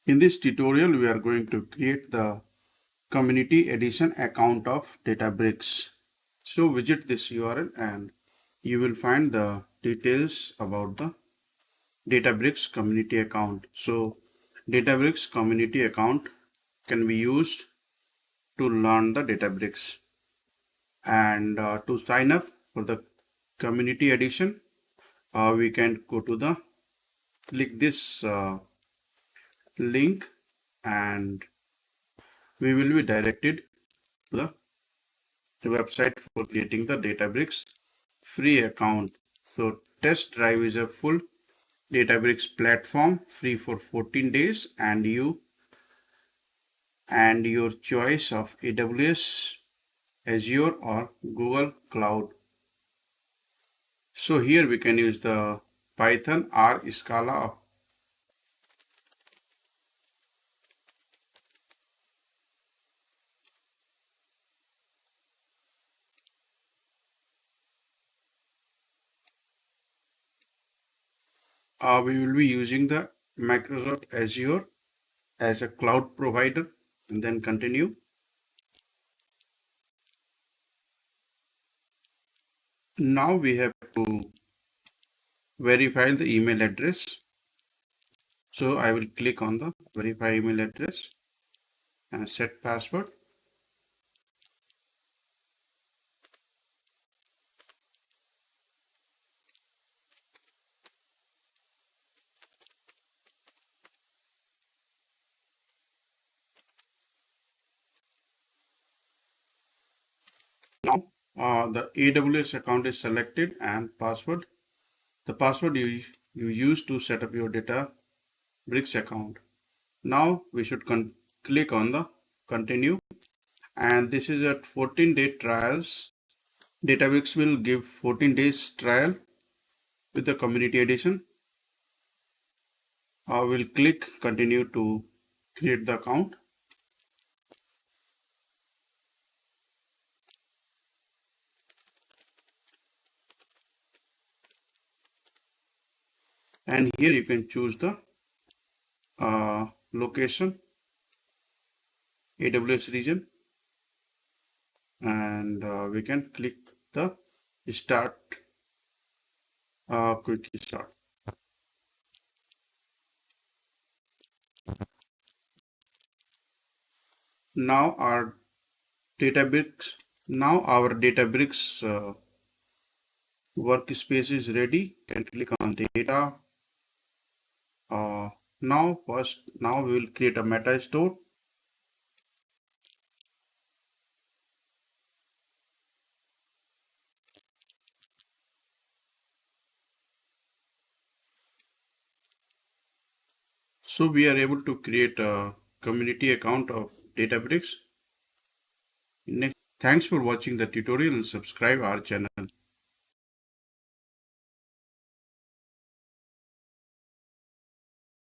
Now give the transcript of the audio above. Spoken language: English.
In this tutorial, we are going to create the community edition account of Databricks. So visit this URL and you will find the details about the Databricks community account. So Databricks community account can be used to learn the Databricks. And to sign up for the community edition, we can go to the click this link and we will be directed to the website for creating the Databricks free account. So test drive is a full Databricks platform free for 14 days and your choice of AWS, Azure or Google Cloud. So here we can use the Python or Scala. We will be using the Microsoft Azure as a cloud provider and then continue. Now we have to verify the email address. So I will click on the verify email address and set password. Now the AWS account is selected and password. The password you use to set up your Databricks account. Now we should click on the continue, and this is at 14-day trials. Databricks will give 14 days trial with the community edition. I will click continue to create the account. And here you can choose the location, AWS region, and we can click the start, quick start. Now our Databricks workspace is ready. You can click on data. Now we will create a meta store. So we are able to create a community account of Databricks. Thanks for watching the tutorial and subscribe our channel.